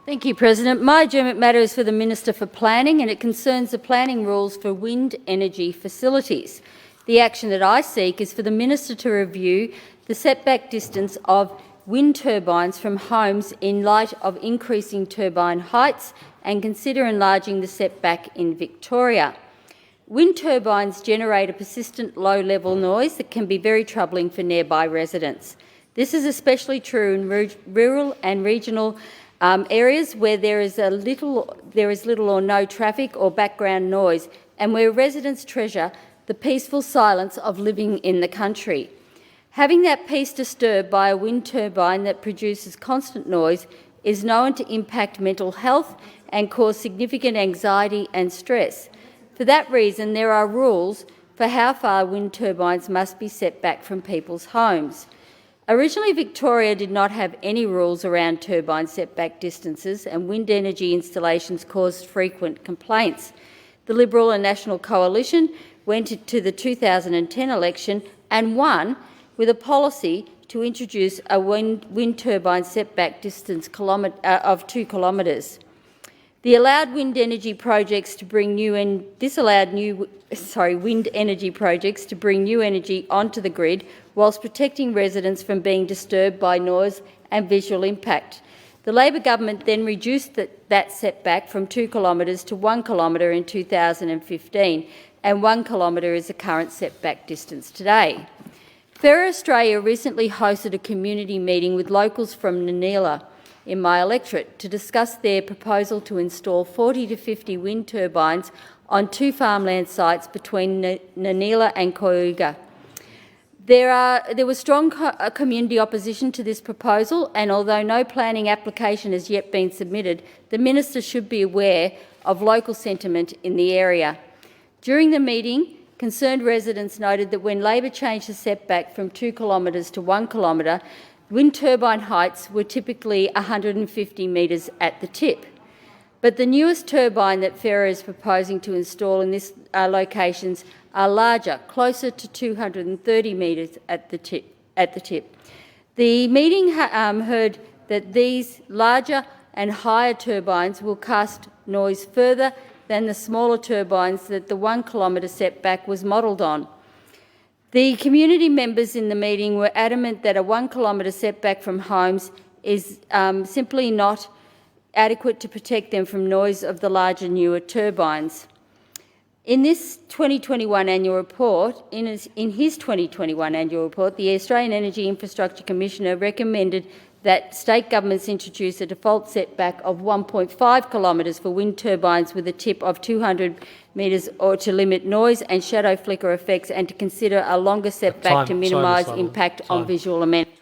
Thank you, President. My adjournment matter is for the Minister for Planning, and it concerns the planning rules for wind energy facilities. The action that I seek is for the Minister to review the setback distance of wind turbines from homes in light of increasing turbine heights and consider enlarging the setback in Victoria. Wind turbines generate a persistent low-level noise that can be very troubling for nearby residents. This is especially true in rural and regional areas where there is little or no traffic or background noise, and where residents treasure the peaceful silence of living in the country. Having that peace disturbed by a wind turbine that produces constant noise is known to impact mental health and cause significant anxiety and stress. For that reason, there are rules for how far wind turbines must be set back from people's homes. Originally, Victoria did not have any rules around turbine setback distances, and wind energy installations caused frequent complaints. The Liberal and National Coalition went to the 2010 election and won with a policy to introduce a wind turbine setback distance of 2 kilometres. The allowed wind energy projects to bring wind energy projects to bring new energy onto the grid whilst protecting residents from being disturbed by noise and visual impact. The Labor government then reduced that setback from 2 kilometres to 1 kilometre in 2015, and 1 kilometre is the current setback distance today. Fair Australia recently hosted a community meeting with locals from Nanilla in my electorate to discuss their proposal to install 40 to 50 wind turbines on 2 farmland sites between Nanilla and Coyuga. There was strong community opposition to this proposal, and although no planning application has yet been submitted, the Minister should be aware of local sentiment in the area. During the meeting, concerned residents noted that when Labor changed the setback from 2 kilometres to 1 kilometre, wind turbine heights were typically 150 metres at the tip. But the newest turbine that Ferrer is proposing to install in these locations are larger, closer to 230 metres at the tip. The meeting heard that these larger and higher turbines will cast noise further than the smaller turbines that the 1 kilometre setback was modelled on. The community members in the meeting were adamant that a 1 kilometre setback from homes is simply not adequate to protect them from noise of the larger, newer turbines. In his 2021 annual report, the Australian Energy Infrastructure Commissioner recommended that state governments introduce a default setback of 1.5 kilometres for wind turbines with a tip of 200 metres, or to limit noise and shadow flicker effects, and to consider a longer setback to minimise impact on visual amenities.